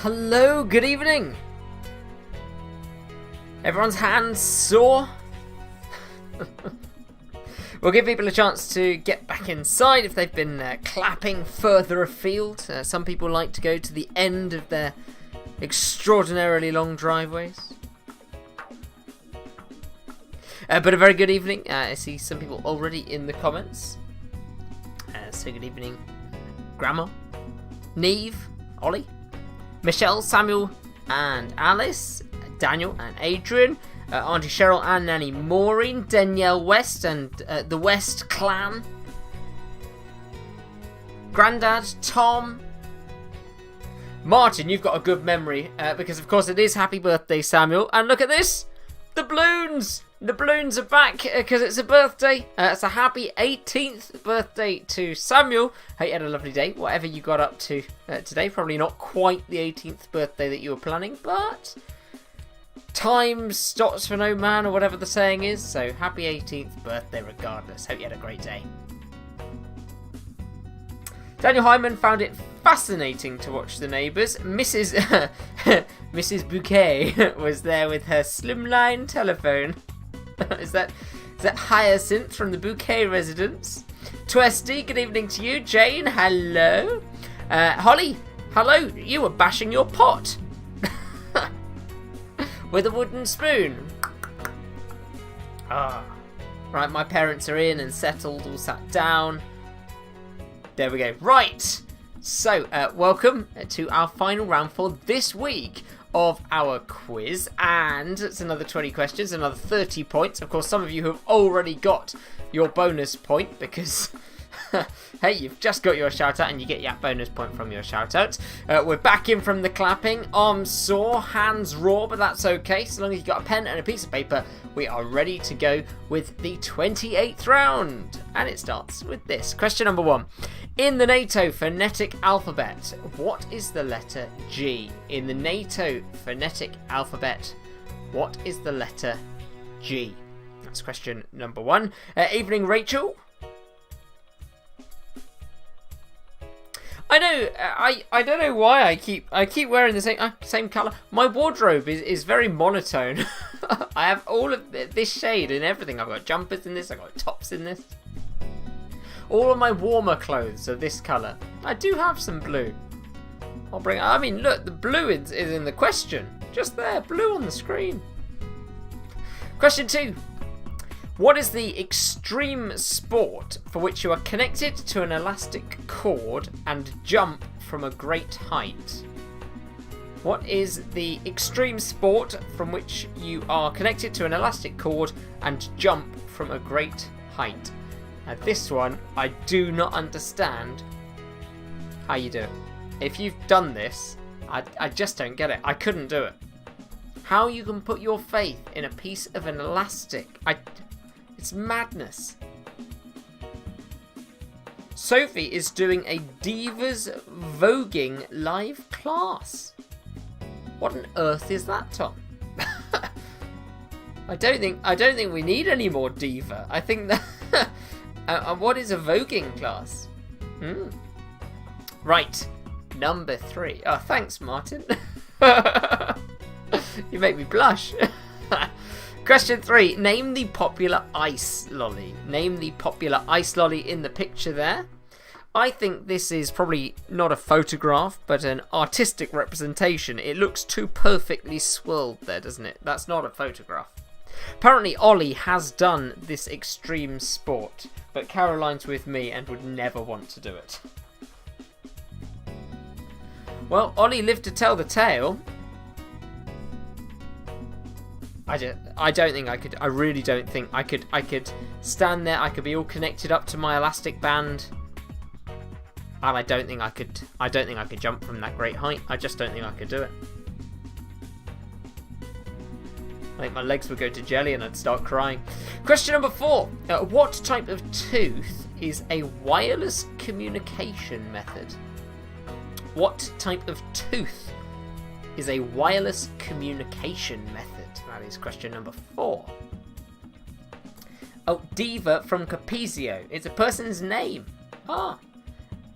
Hello, good evening. Everyone's hands sore? We'll give people a chance to get back inside if they've been clapping further afield. Some people like to go to the end of their extraordinarily long driveways. But a very good evening. I see some people already in the comments. So good evening, Grandma, Neve, Ollie, Michelle, Samuel and Alice, Daniel and Adrian, Auntie Cheryl and Nanny Maureen, Danielle West and the West Clan, Grandad, Tom, Martin, you've got a good memory because of course it is happy birthday Samuel, and look at this, the balloons! The balloons are back because it's a birthday. It's a happy 18th birthday to Samuel. Hope you had a lovely day, whatever you got up to today. Probably not quite the 18th birthday that you were planning, but time stops for no man, or whatever the saying is. So happy 18th birthday regardless. Hope you had a great day. Daniel Hyman found it fascinating to watch the neighbours. Mrs. Mrs. Bouquet was there with her slimline telephone. Is that Hyacinth from the Bouquet residence? Twesty, good evening to you. Jane, hello. Holly, hello. You were bashing your pot with a wooden spoon. Right, my parents are in and settled, all sat down. There we go. Right. So, welcome to our final round for this week of our quiz, and it's another 20 questions, another 30 points. Of course, some of you have already got your bonus point because hey, you've just got your shout out and you get your bonus point from your shout out. We're back in from the clapping, arms sore, hands raw, but that's okay. So long as you've got a pen and a piece of paper, we are ready to go with the 28th round. And it starts with this. Question number 1. In the Nato phonetic alphabet, what is the letter G? In the Nato phonetic alphabet, what is the letter G? That's question number 1. Evening, Rachel. I know. I don't know why I keep wearing the same colour. My wardrobe is very monotone. I have all of this shade and everything. I've got jumpers in this. I've got tops in this. All of my warmer clothes are this colour. I do have some blue. I'll bring. I mean, look, the blue is in the question. Just there, blue on the screen. Question 2. What is the extreme sport for which you are connected to an elastic cord and jump from a great height? What is the extreme sport from which you are connected to an elastic cord and jump from a great height? Now this one, I do not understand how you do it. If you've done this, I just don't get it. I couldn't do it. How you can put your faith in a piece of an elastic, it's madness. Sophie is doing a Divas Voguing live class. What on earth is that, Tom? I don't think we need any more diva. I think that. What is a voguing class? Right, number 3. Oh, thanks, Martin. You make me blush. Question 3. Name the popular ice lolly. Name the popular ice lolly in the picture there. I think this is probably not a photograph, but an artistic representation. It looks too perfectly swirled there, doesn't it? That's not a photograph. Apparently, Ollie has done this extreme sport, but Caroline's with me and would never want to do it. Well, Ollie lived to tell the tale. I don't think I could. I really don't think I could. I could stand there. I could be all connected up to my elastic band, and I don't think I could. I don't think I could jump from that great height. I just don't think I could do it. I think my legs would go to jelly and I'd start crying. Question number 4. What type of tooth is a wireless communication method? What type of tooth is a wireless communication method? That is question number 4. Oh, Diva from Capizio. It's a person's name.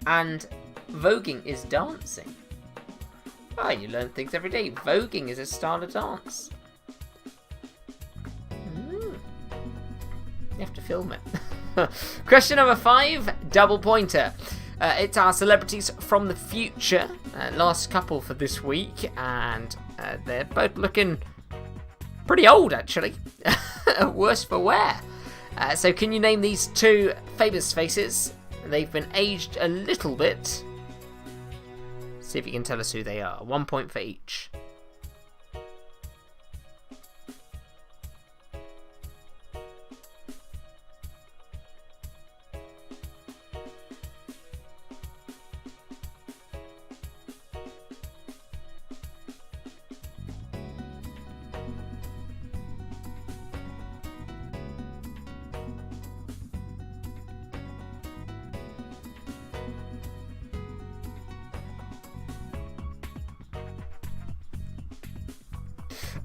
And voguing is dancing. Oh, you learn things every day. Voguing is a style of dance. You have to film it. Question number 5, double pointer. It's our celebrities from the future. Last couple for this week, and they're both looking pretty old, actually. Worse for wear. So can you name these 2 famous faces? They've been aged a little bit. See if you can tell us who they are. 1 point for each.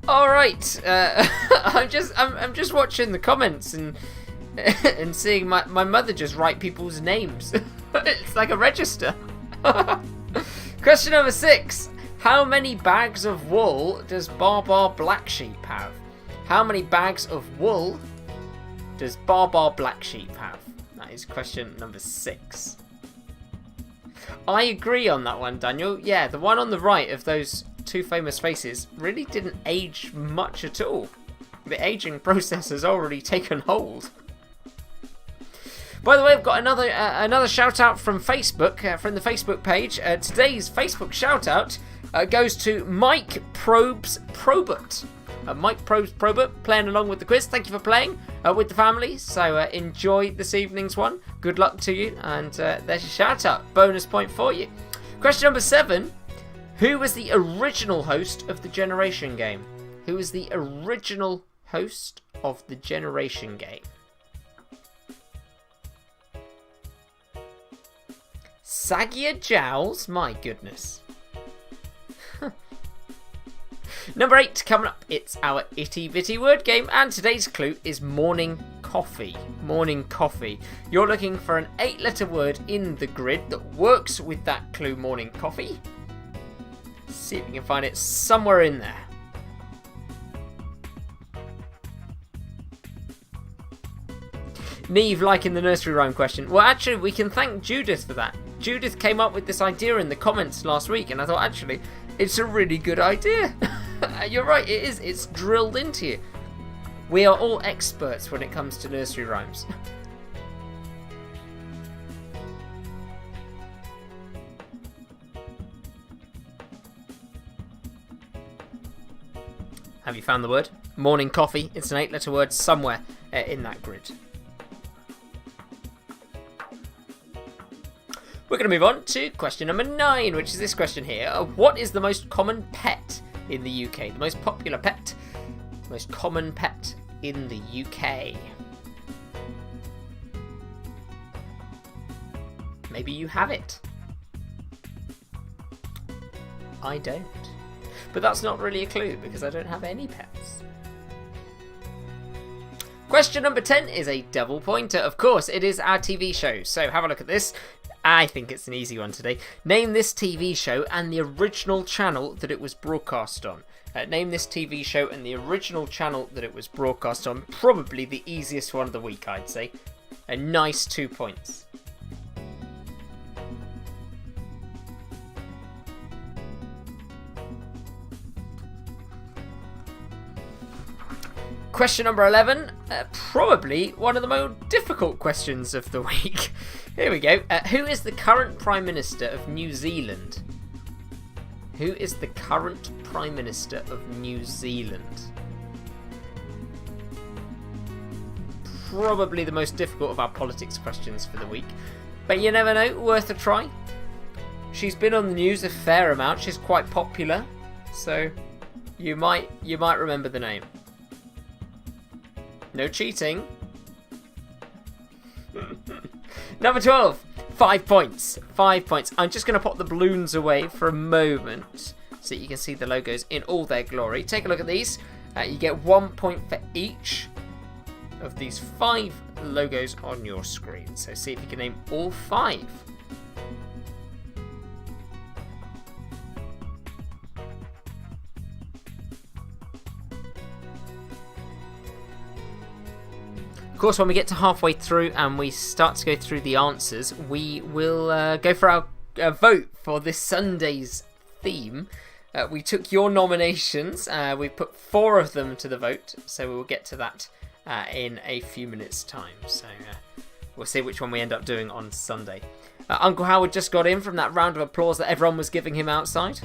All right, I'm just watching the comments and seeing my mother just write people's names. It's like a register. Question number 6: how many bags of wool does Barbar Black Sheep have? How many bags of wool does Barbar Black Sheep have? That is question number 6. I agree on that one, Daniel. Yeah, the one on the right of those 2 famous faces really didn't age much at all. The aging process has already taken hold. By the way, I've got another shout out from Facebook, from the Facebook page. Today's Facebook shout out goes to Mike Probes Probert. Mike Probes Probert playing along with the quiz. Thank you for playing with the family. So enjoy this evening's one. Good luck to you, and there's your shout out. Bonus point for you. Question number 7. Who was the original host of the Generation Game? Who was the original host of the Generation Game? Sagia Jowls? My goodness. Number 8 coming up. It's our itty bitty word game, and today's clue is morning coffee. Morning coffee. You're looking for an 8-letter word in the grid that works with that clue, morning coffee. See if you can find it somewhere in there. Neve liking the nursery rhyme question. Well, actually, we can thank Judith for that. Judith came up with this idea in the comments last week, and I thought, actually, it's a really good idea. You're right, it is. It's drilled into you. We are all experts when it comes to nursery rhymes. Have you found the word? Morning coffee. It's an 8-letter word somewhere in that grid. We're going to move on to question number 9, which is this question here. What is the most common pet in the UK? The most popular pet, most common pet in the UK. Maybe you have it. I don't. But that's not really a clue because I don't have any pets. Question number 10 is a double pointer. Of course, it is our TV show. So have a look at this. I think it's an easy one today. Name this TV show and the original channel that it was broadcast on. Name this TV show and the original channel that it was broadcast on. Probably the easiest one of the week, I'd say. A nice 2 points. Question number 11, probably one of the more difficult questions of the week. Here we go. Who is the current Prime Minister of New Zealand? Who is the current Prime Minister of New Zealand? Probably the most difficult of our politics questions for the week. But you never know, worth a try. She's been on the news a fair amount. She's quite popular. So you might remember the name. No cheating. Number 12. 5 points. 5 points. I'm just going to pop the balloons away for a moment so you can see the logos in all their glory. Take a look at these. You get 1 point for each of these 5 logos on your screen. So see if you can name all 5. Of course, when we get to halfway through and we start to go through the answers, we will go for our vote for this Sunday's theme. We took your nominations. We put 4 of them to the vote, so we will get to that in a few minutes' time. So we'll see which one we end up doing on Sunday. Uncle Howard just got in from that round of applause that everyone was giving him outside.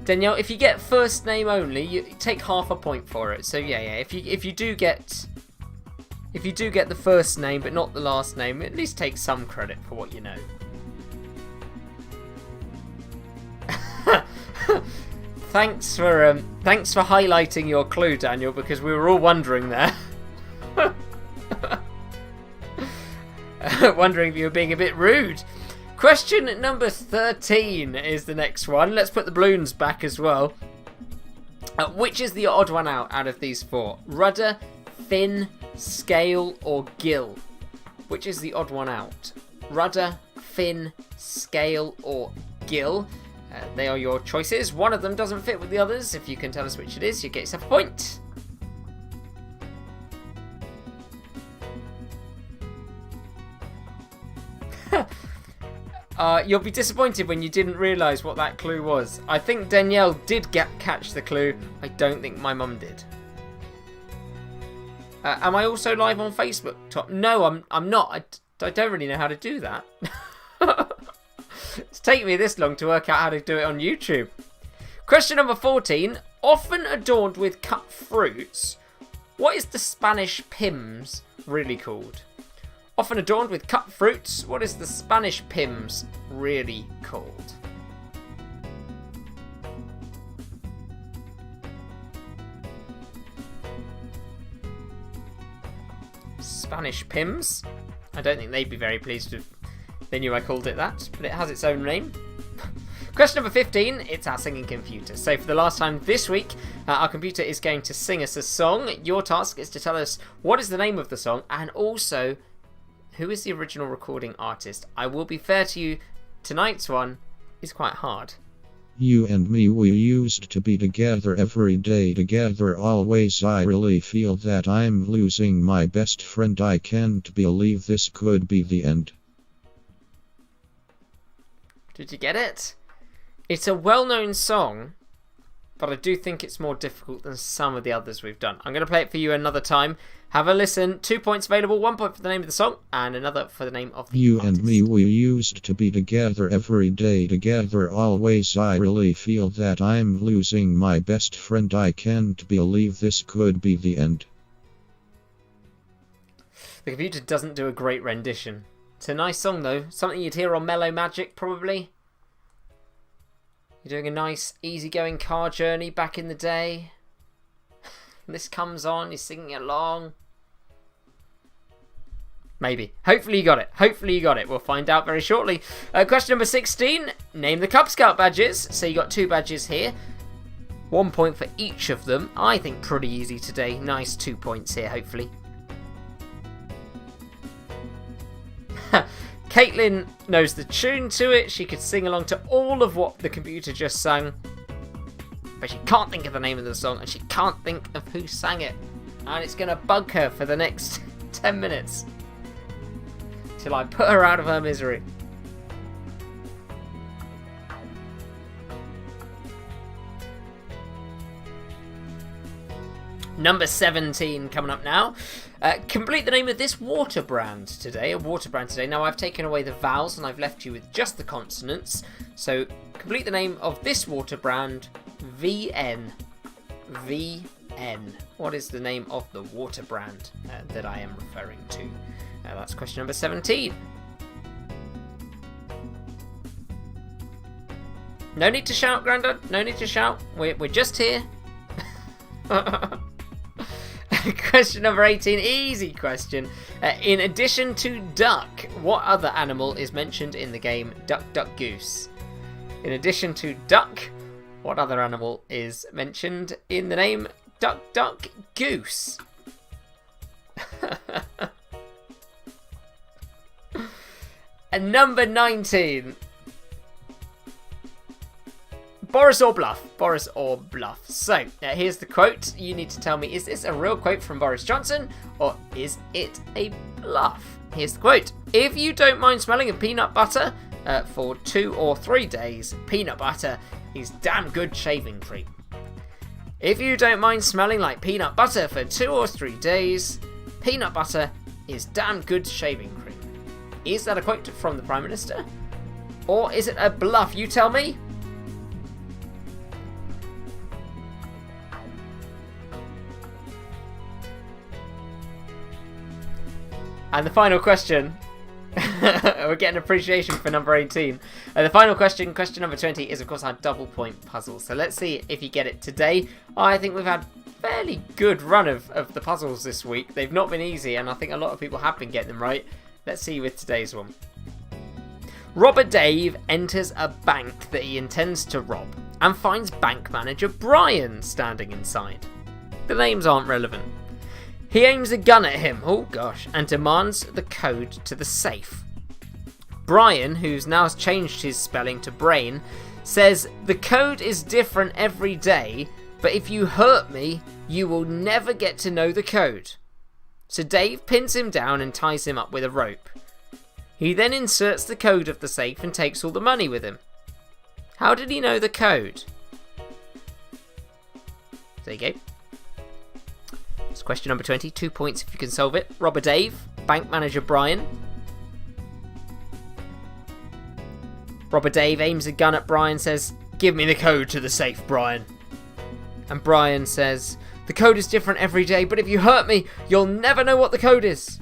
Danielle, if you get first name only, you take half a point for it. So yeah. If you do get the first name but not the last name, at least take some credit for what you know. Thanks for highlighting your clue, Daniel, because we were all wondering there. Wondering if you were being a bit rude. Question number 13 is the next one. Let's put the balloons back as well. Which is the odd one out of these 4? Rudder, fin, scale, or gill? Which is the odd one out? Rudder, fin, scale, or gill? They are your choices. One of them doesn't fit with the others. If you can tell us which it is, you get yourself a point. You'll be disappointed when you didn't realise what that clue was. I think Danielle did catch the clue. I don't think my mum did. Am I also live on Facebook? No, I'm not. I don't really know how to do that. It's taken me this long to work out how to do it on YouTube. Question number 14. Often adorned with cut fruits, what is the Spanish Pims really called? Often adorned with cut fruits, what is the Spanish Pims really called? Spanish Pims. I don't think they'd be very pleased if they knew I called it that, but it has its own name. Question number 15, it's our singing computer. So for the last time this week, our computer is going to sing us a song. Your task is to tell us what is the name of the song and also who is the original recording artist. I will be fair to you, tonight's one is quite hard. You and me, we used to be together every day, together always. I really feel that I'm losing my best friend. I can't believe this could be the end. Did you get it? It's a well-known song, but I do think it's more difficult than some of the others we've done. I'm going to play it for you another time. Have a listen. 2 points available. 1 point for the name of the song and another for the name of the You artist. and me, we used to be together every day, together always. I really feel that I'm losing my best friend. I can't believe this could be the end. The computer doesn't do a great rendition. It's a nice song though. Something you'd hear on Mellow Magic probably. You're doing a nice easygoing car journey back in the day. This comes on, you're singing along. Maybe. Hopefully you got it. Hopefully you got it. We'll find out very shortly. Question number 16. Name the Cub Scout badges. So you got 2 badges here. 1 point for each of them. I think pretty easy today. Nice 2 points here, hopefully. Caitlin knows the tune to it. She could sing along to all of what the computer just sang. But she can't think of the name of the song and she can't think of who sang it. And it's going to bug her for the next 10 minutes. Till I put her out of her misery. Number 17 coming up now. Complete the name of this water brand today. A water brand today. Now I've taken away the vowels and I've left you with just the consonants. So complete the name of this water brand. VN. VN. What is the name of the water brand that I am referring to? That's question number 17. No need to shout, Grandad. No need to shout. We're just here. Question number 18, easy question. In addition to duck, what other animal is mentioned in the game Duck Duck Goose? In addition to duck, what other animal is mentioned in the name Duck Duck Goose? And number 19. Boris or bluff? Boris or bluff? So, here's the quote. You need to tell me, is this a real quote from Boris Johnson or is it a bluff? Here's the quote. If you don't mind smelling of peanut butter for 2 or 3 days, peanut butter is damn good shaving cream. If you don't mind smelling like peanut butter for 2 or 3 days, peanut butter is damn good shaving cream. Is that a quote from the Prime Minister? Or is it a bluff? You tell me. And the final question, we're getting appreciation for number 18. The final question, question number 20, is of course our double point puzzle. So let's see if you get it today. I think we've had a fairly good run of the puzzles this week. They've not been easy, and I think a lot of people have been getting them right. Let's see with today's one. Robber Dave enters a bank that he intends to rob and finds bank manager Brian standing inside. The names aren't relevant. He aims a gun at him, oh gosh, and demands the code to the safe. Brian, who's now changed his spelling to brain, says the code is different every day, but if you hurt me, you will never get to know the code. So Dave pins him down and ties him up with a rope. He then inserts the code of the safe and takes all the money with him. How did he know the code? There you go. It's question number 20, 2 points if you can solve it. Robber Dave, bank manager Brian. Robber Dave aims a gun at Brian, says, "Give me the code to the safe, Brian." And Brian says, "The code is different every day, but if you hurt me, you'll never know what the code is."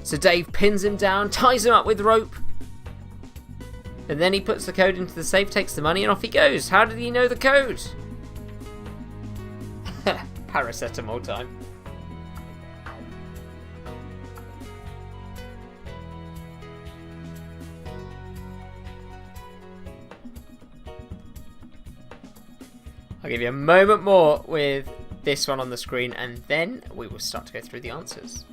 So Dave pins him down, ties him up with rope, and then he puts the code into the safe, takes the money, and off he goes. How did he know the code? Paracetamol time. I'll give you a moment more with this one on the screen and then we will start to go through the answers.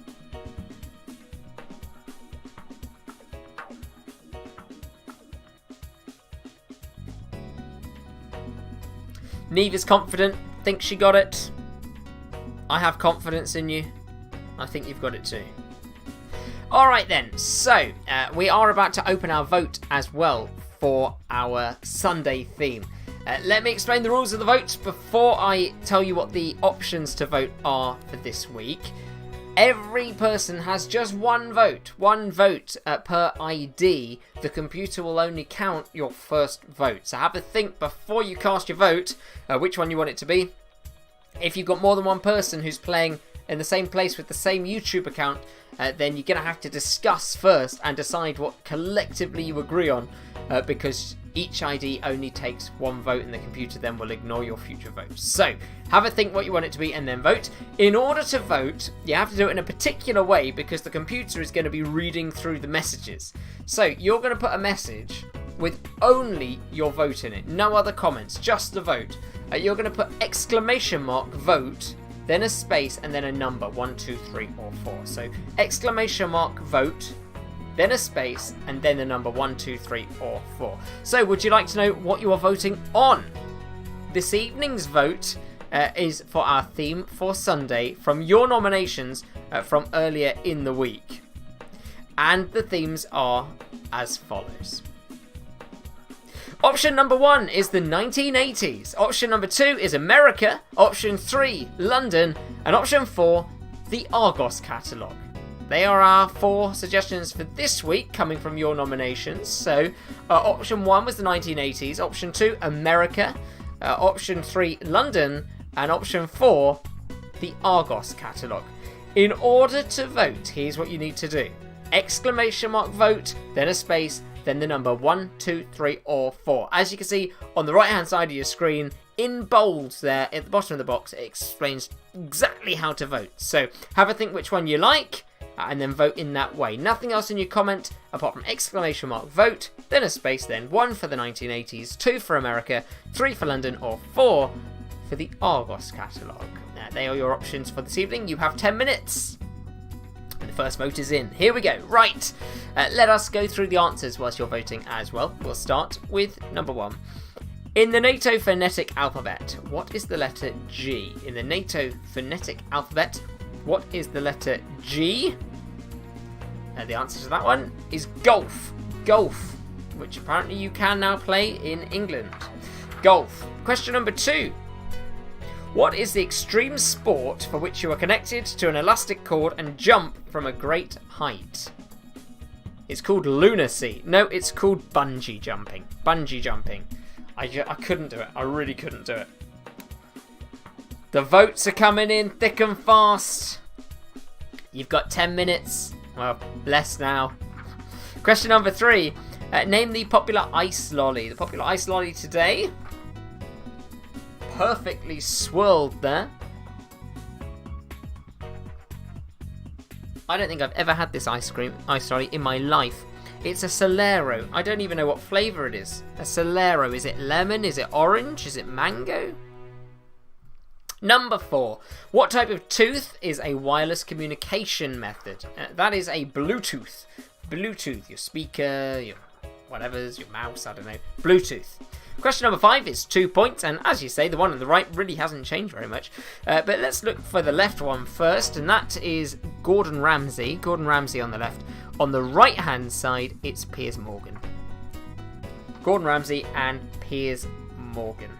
Neve is confident, thinks she got it. I have confidence in you. I think you've got it too. Alright then, so we are about to open our vote as well for our Sunday theme. Let me explain the rules of the vote before I tell you what the options to vote are for this week. Every person has just one vote per ID. The computer will only count your first vote. So have a think before you cast your vote which one you want it to be. If you've got more than one person who's playing in the same place with the same YouTube account, then you're going to have to discuss first and decide what collectively you agree on, because each ID only takes one vote and the computer then will ignore your future votes. So have a think what you want it to be and then vote. In order to vote, you have to do it in a particular way because the computer is going to be reading through the messages. So you're going to put a message with only your vote in it, no other comments, just the vote. You're going to put exclamation mark vote, then a space, and then a number 1, 2, 3, or 4. So exclamation mark vote, then a space, and then the number 1, 2, 3, or 4. So would you like to know what you are voting on? This evening's vote is for our theme for Sunday from your nominations from earlier in the week. And the themes are as follows. Option number 1 is the 1980s. Option number 2 is America. Option 3, London. And option 4, the Argos catalogue. They are our 4 suggestions for this week coming from your nominations. So option 1 was the 1980s. Option 2, America. Option 3, London. And option 4, the Argos catalogue. In order to vote, here's what you need to do. Exclamation mark vote, then a space, then the number 1, 2, 3, or 4. As you can see on the right hand side of your screen, in bold there at the bottom of the box, it explains exactly how to vote. So have a think which one you like and then vote in that way. Nothing else in your comment apart from exclamation mark vote, then a space, then 1 for the 1980s, 2 for America, 3 for London, or 4 for the Argos catalogue. They are your options for this evening. You have 10 minutes. And the first vote is in. Here we go. Right. Let us go through the answers whilst you're voting as well. We'll start with number 1. In the NATO phonetic alphabet, what is the letter G? In the NATO phonetic alphabet, what is the letter G? The answer to that one is golf. Golf, which apparently you can now play in England. Golf. Question number 2. What is the extreme sport for which you are connected to an elastic cord and jump from a great height? It's called lunacy. No, it's called bungee jumping. Bungee jumping. I couldn't do it. I really couldn't do it. The votes are coming in thick and fast. You've got 10 minutes. Well, less now. Question number 3. Name the popular ice lolly. The popular ice lolly today. Perfectly swirled there. I don't think I've ever had this ice lolly in my life. It's a Solero. I don't even know what flavour it is. A Solero. Is it lemon? Is it orange? Is it mango? Number 4. What type of tooth is a wireless communication method? That is a Bluetooth. Bluetooth. Your speaker, your whatever's, your mouse, I don't know. Bluetooth. Question number 5 is 2 points, and as you say, the one on the right really hasn't changed very much. But let's look for the left one first, and that is Gordon Ramsay. Gordon Ramsay on the left. On the right-hand side, it's Piers Morgan. Gordon Ramsay and Piers Morgan.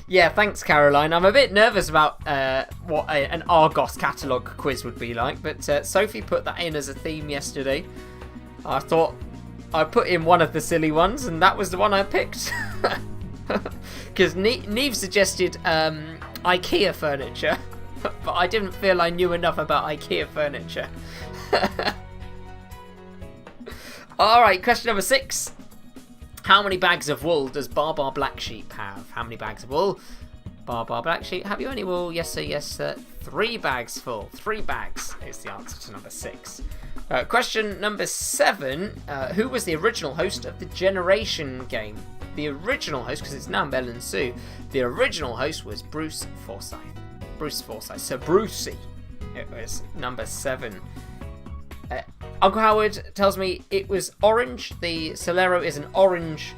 Yeah, thanks, Caroline. I'm a bit nervous about what an Argos catalogue quiz would be like, but Sophie put that in as a theme yesterday. I thought I put in one of the silly ones, and that was the one I picked. Because Neve suggested IKEA furniture, but I didn't feel I knew enough about IKEA furniture. Alright, question number 6. How many bags of wool does Bar Black Sheep have? How many bags of wool? Bar Black Sheep, have you any wool? Yes, sir, yes, sir. 3 bags full. 3 bags is the answer to number 6. Question number 7. Who was the original host of the Generation game? The original host, because it's now Mel and Sue, the original host was Bruce Forsyth. Bruce Forsyth. So Brucey. It was number 7. Uncle Howard tells me it was orange. The Solero is an orange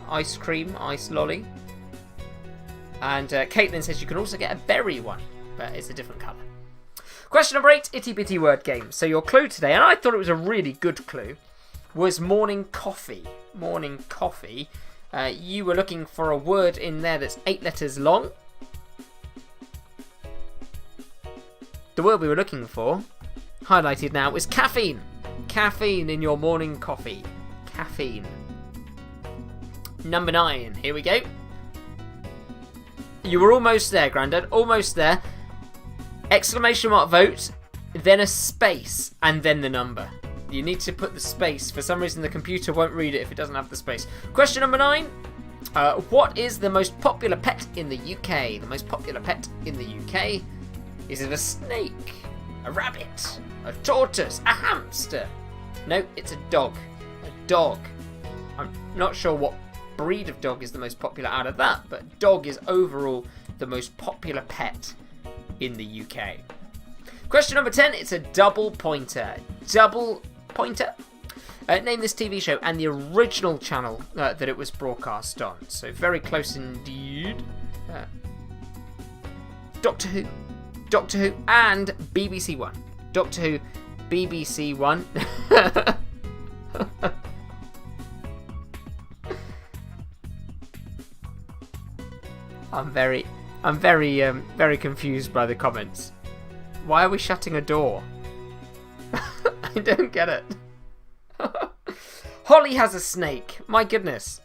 ice lolly. And Caitlin says you can also get a berry one, but it's a different colour. Question number 8, itty bitty word game. So your clue today, and I thought it was a really good clue, was morning coffee. Morning coffee. You were looking for a word in there that's 8 letters long. The word we were looking for, highlighted now, is caffeine. Caffeine in your morning coffee. Caffeine. Number 9, here we go. You were almost there, Grandad, almost there. Exclamation mark vote, then a space, and then the number. You need to put the space. For some reason the computer won't read it if it doesn't have the space. Question number 9. What is the most popular pet in the UK? The most popular pet in the UK. Is it a snake? A rabbit? A tortoise? A hamster? No, it's a dog. A dog. I'm not sure what breed of dog is the most popular out of that, but dog is overall the most popular pet in the UK. Question number 10, it's a double pointer. Double pointer? Name this TV show and the original channel that it was broadcast on. So very close indeed. Doctor Who, and BBC One. Doctor Who, BBC One. I'm very confused by the comments. Why are we shutting a door? I don't get it. Holly has a snake. My goodness.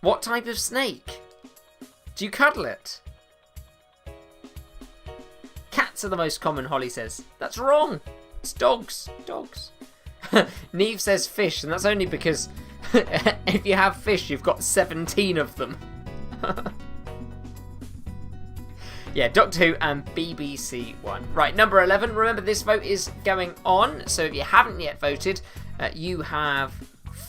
What type of snake? Do you cuddle it? Cats are the most common, Holly says. That's wrong. It's dogs. Dogs. Neve says fish, and that's only because if you have fish, you've got 17 of them. Yeah, Doctor Who and BBC One. Right, number 11. Remember, this vote is going on, so if you haven't yet voted, you have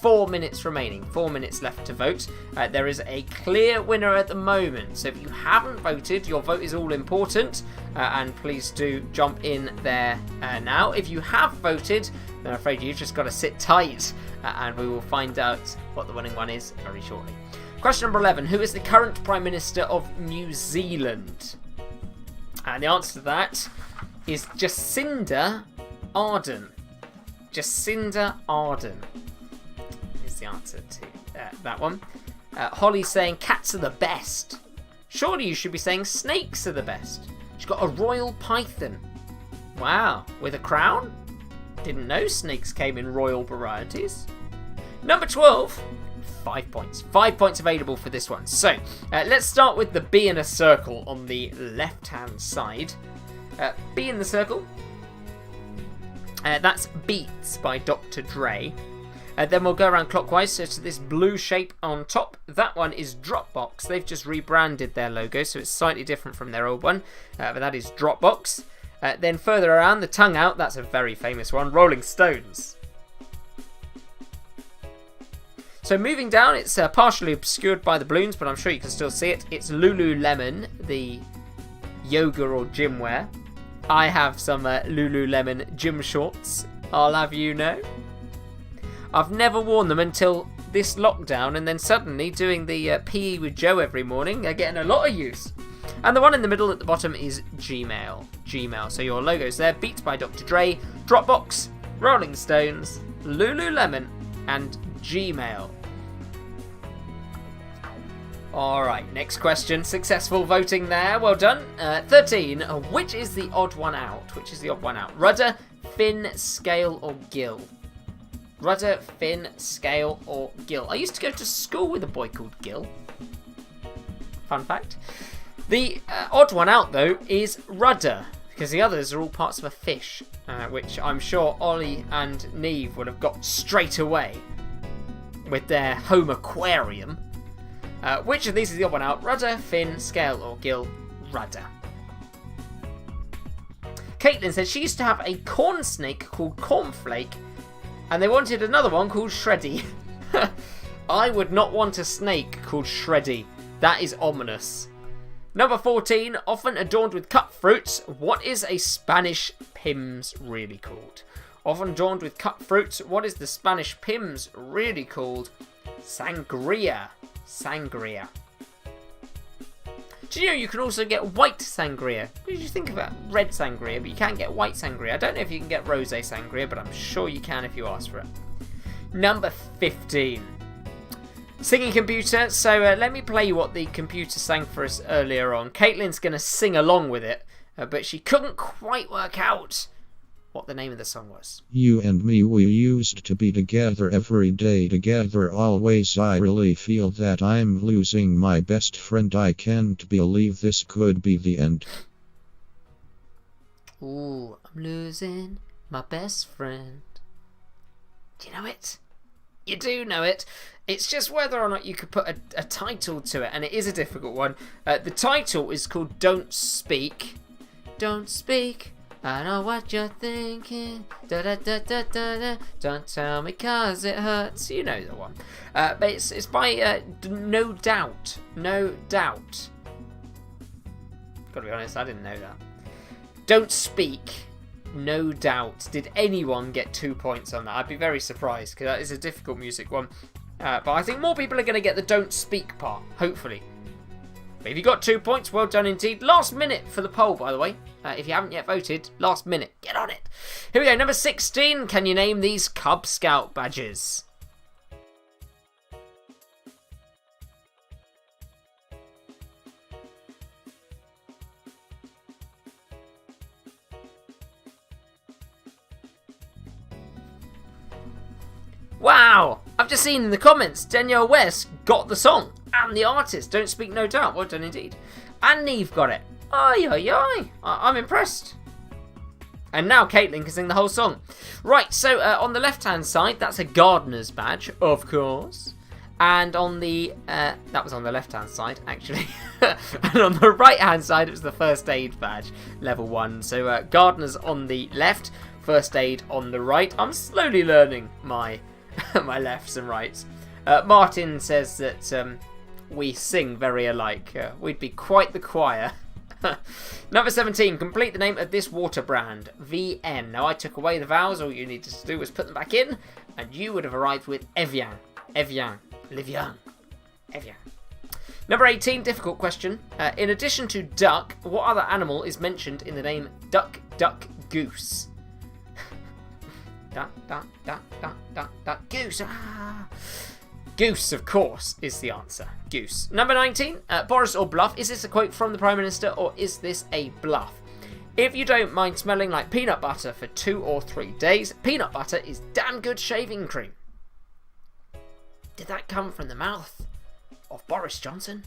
4 minutes remaining. 4 minutes left to vote. There is a clear winner at the moment, so if you haven't voted, your vote is all important, and please do jump in there now. If you have voted, then I'm afraid you've just got to sit tight, and we will find out what the winning one is very shortly. Question number 11. Who is the current Prime Minister of New Zealand? And the answer to that is Jacinda Ardern. Jacinda Ardern is the answer to that one. Holly's saying cats are the best. Surely you should be saying snakes are the best. She's got a royal python. Wow, with a crown? Didn't know snakes came in royal varieties. Number 12, 5 points. 5 points available for this one. So, let's start with the B in a circle on the left-hand side. B in the circle. That's Beats by Dr. Dre. Then we'll go around clockwise, so to this blue shape on top. That one is Dropbox. They've just rebranded their logo, so it's slightly different from their old one. But that is Dropbox. Then further around, the tongue out, that's a very famous one, Rolling Stones. So moving down, it's partially obscured by the balloons, but I'm sure you can still see it. It's Lululemon, the yoga or gym wear. I have some Lululemon gym shorts, I'll have you know. I've never worn them until this lockdown, and then suddenly doing the PE with Joe every morning, they're getting a lot of use. And the one in the middle at the bottom is Gmail. Gmail. So your logo's there. Beats by Dr. Dre, Dropbox, Rolling Stones, Lululemon, and Gmail. Alright, next question. Successful voting there. Well done. 13. Which is the odd one out? Which is the odd one out? Rudder, fin, scale, or gill? Rudder, fin, scale, or gill? I used to go to school with a boy called Gill. Fun fact. The odd one out, though, is rudder, because the others are all parts of a fish, which I'm sure Ollie and Neve would have got straight away with their home aquarium. Which of these is the odd one out? Rudder, fin, scale, or gill? Rudder. Caitlin said she used to have a corn snake called Cornflake, and they wanted another one called Shreddy. I would not want a snake called Shreddy. That is ominous. Number 14, often adorned with cut fruits. What is a Spanish Pimm's really called? Often adorned with cut fruits. What is the Spanish Pimm's really called? Sangria. Sangria. Do you know you can also get white sangria? What did you think about red sangria, but you can't get white sangria? I don't know if you can get rosé sangria, but I'm sure you can if you ask for it. Number 15. Singing computer. So let me play you what the computer sang for us earlier on. Caitlin's going to sing along with it, but she couldn't quite work out what the name of the song was. You and me, we used to be together every day, together always. I really feel that I'm losing my best friend. I can't believe this could be the end. Ooh, I'm losing my best friend. Do you know it? You do know it. It's just whether or not you could put a title to it, and it is a difficult one. The title is called Don't Speak. Don't speak. I know what you're thinking. Da da da da da da. Don't tell me 'cause it hurts. You know the one. But it's by No Doubt. No Doubt. Gotta be honest, I didn't know that. Don't Speak. No Doubt. Did anyone get 2 points on that? I'd be very surprised, because that is a difficult music one. But I think more people are going to get the Don't Speak part, hopefully. But if you got 2 points, well done indeed. Last minute for the poll, by the way. If you haven't yet voted, last minute. Get on it. Here we go. Number 16. Can you name these Cub Scout badges? Wow! I've just seen in the comments, Danielle West got the song. And the artist, Don't Speak No Doubt. Well done indeed. And Neve got it. Aye, aye, aye. I'm impressed. And now Caitlin can sing the whole song. Right, so on the left-hand side, that's a gardener's badge, of course. And on the... that was on the left-hand side, actually. And on the right-hand side, it was the first aid badge, level 1. So gardener's on the left, first aid on the right. I'm slowly learning my my lefts and rights. Martin says that we sing very alike. We'd be quite the choir. Number 17. Complete the name of this water brand. VN. Now I took away the vowels. All you needed to do was put them back in, and you would have arrived with Evian. Evian. Livian. Evian. Number 18. Difficult question. In addition to duck, what other animal is mentioned in the name duck, duck, goose? Duck, duck, duck, duck, duck, duck, goose. Ah. Goose, of course, is the answer. Goose. Number 19. Boris or bluff. Is this a quote from the Prime Minister or is this a bluff? If you don't mind smelling like peanut butter for 2 or 3 days, peanut butter is damn good shaving cream. Did that come from the mouth of Boris Johnson?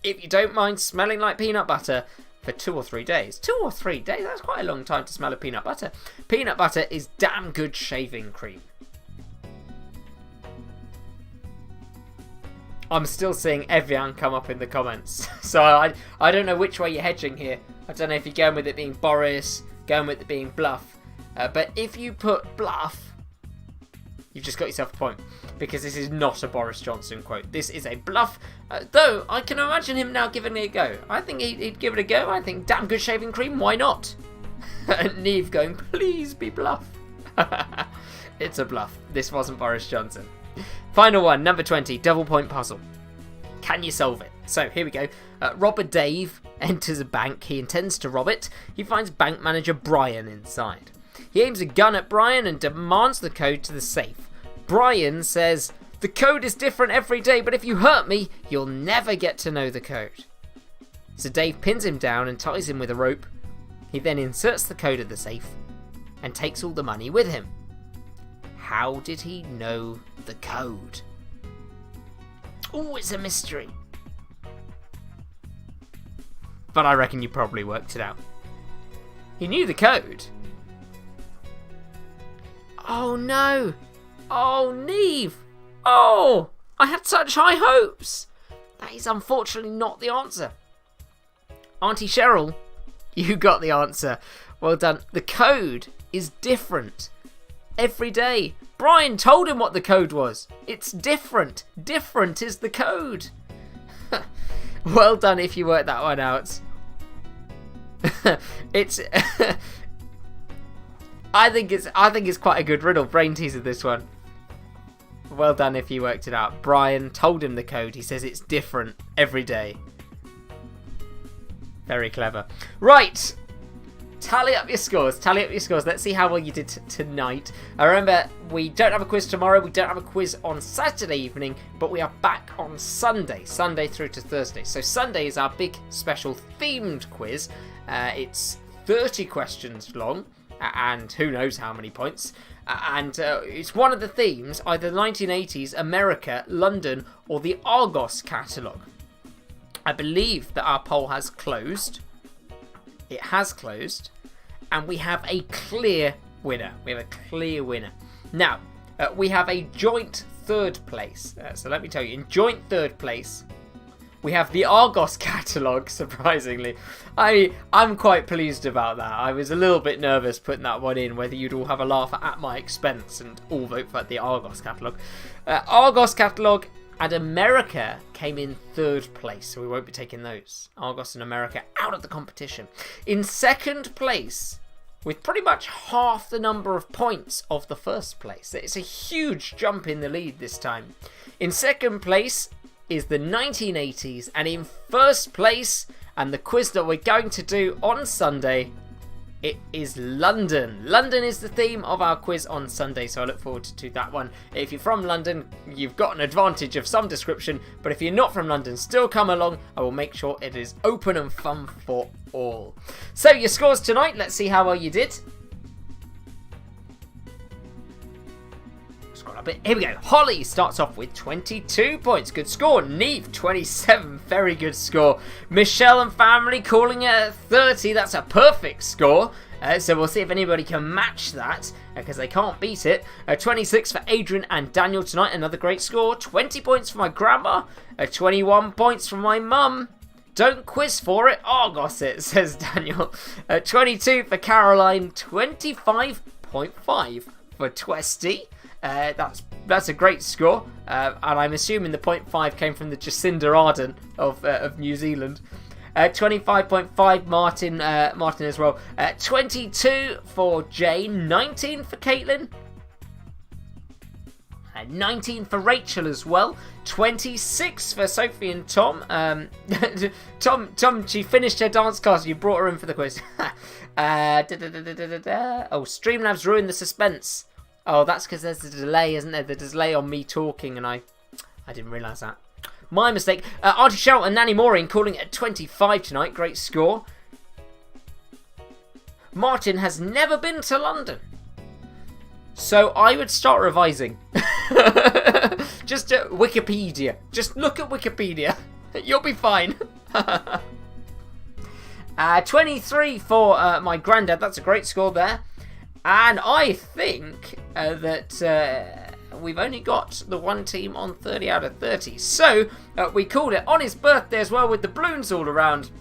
If you don't mind smelling like peanut butter for 2 or 3 days. 2 or 3 days? That's quite a long time to smell of peanut butter. Peanut butter is damn good shaving cream. I'm still seeing Evian come up in the comments. So I don't know which way you're hedging here. I don't know if you're going with it being Boris, going with it being bluff. But if you put bluff, you've just got yourself a point. Because this is not a Boris Johnson quote. This is a bluff. Though, I can imagine him now giving it a go. I think he'd give it a go. I think, damn good shaving cream, why not? And Neve going, please be bluff. It's a bluff. This wasn't Boris Johnson. Final one, number 20, double point puzzle. Can you solve it? So here we go. Robber Dave enters a bank. He intends to rob it. He finds bank manager Brian inside. He aims a gun at Brian and demands the code to the safe. Brian says, the code is different every day, but if you hurt me, you'll never get to know the code. So Dave pins him down and ties him with a rope. He then inserts the code of the safe and takes all the money with him. How did he know the code? Oh, it's a mystery. But I reckon you probably worked it out. He knew the code. Oh no. Oh, Neve. Oh, I had such high hopes. That is unfortunately not the answer. Auntie Cheryl, you got the answer. Well done. The code is different every day. Brian told him what the code was. It's different. Different is the code. Well done if you worked that one out. It's I think it's quite a good riddle. Brain teaser this one. Well done if you worked it out. Brian told him the code. He says it's different every day. Very clever. Right. Tally up your scores. Tally up your scores. Let's see how well you did tonight. Remember, we don't have a quiz tomorrow. We don't have a quiz on Saturday evening, but we are back on Sunday. Sunday through to Thursday. So Sunday is our big special themed quiz. It's 30 questions long, and who knows how many points. And it's one of the themes, either the 1980s, America, London, or the Argos catalogue. I believe that our poll has closed. It has closed, and we have a clear winner. We have a clear winner. Now, we have a joint third place. So let me tell you, in joint third place, we have the Argos catalogue, surprisingly. I'm quite pleased about that. I was a little bit nervous putting that one in, whether you'd all have a laugh at my expense and all vote for the Argos catalogue. Argos catalogue and America came in third place, so we won't be taking those. Argos and America out of the competition. In second place, with pretty much half the number of points of the first place. It's a huge jump in the lead this time. In second place is the 1980s, and in first place, and the quiz that we're going to do on Sunday, it is London. London is the theme of our quiz on Sunday, so I look forward to that one. If you're from London, you've got an advantage of some description, but if you're not from London, still come along. I will make sure it is open and fun for all. So your scores tonight, let's see how well you did. Scroll up a bit. Here we go. Holly starts off with 22 points. Good score. Neve, 27. Very good score. Michelle and family calling it at 30. That's a perfect score. So we'll see if anybody can match that, because they can't beat it. 26 for Adrian and Daniel tonight. Another great score. 20 points for my grandma. 21 points for my mum. Don't quiz for it. Argos it, says Daniel. 22 for Caroline. 25.5 for Twesty. That's a great score, and I'm assuming the 0.5 came from the Jacinda Ardern of New Zealand. 25.5 Martin as well. 22 for Jane, 19 for Caitlin. 19 for Rachel as well. 26 for Sophie and Tom. Tom, she finished her dance class. You brought her in for the quiz. Oh, Streamlabs ruined the suspense. Oh, that's because there's a delay, isn't there? The delay on me talking, and I didn't realise that. My mistake. Auntie Cheryl and Nanny Maureen calling it 25 tonight. Great score. Martin has never been to London. So I would start revising. Just Wikipedia. Just look at Wikipedia. You'll be fine. 23 for my granddad. That's a great score there. And I think that we've only got the one team on 30 out of 30. So we called it on his birthday as well with the balloons all around.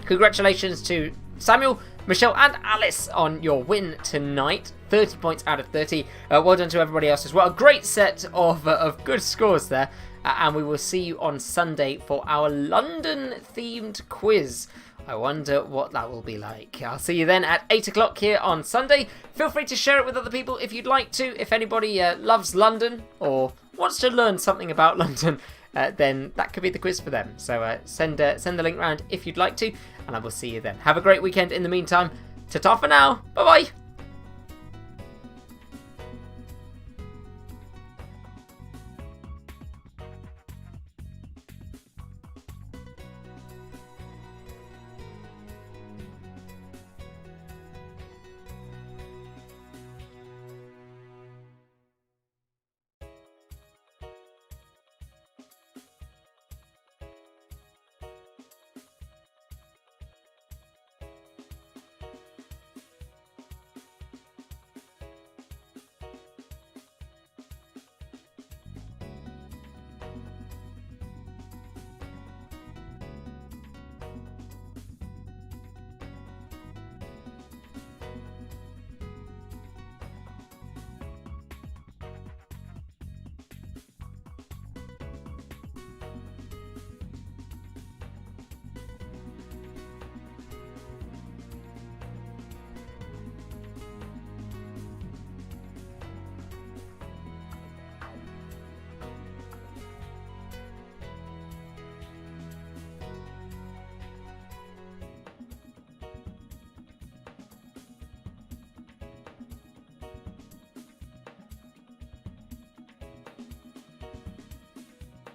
Congratulations to Samuel, Michelle and Alice on your win tonight. 30 points out of 30. Well done to everybody else as well. A great set of good scores there. And we will see you on Sunday for our London-themed quiz. I wonder what that will be like. I'll see you then at 8 o'clock here on Sunday. Feel free to share it with other people if you'd like to. If anybody loves London or wants to learn something about London, then that could be the quiz for them. So send the link round if you'd like to, and I will see you then. Have a great weekend in the meantime. Ta-ta for now. Bye-bye.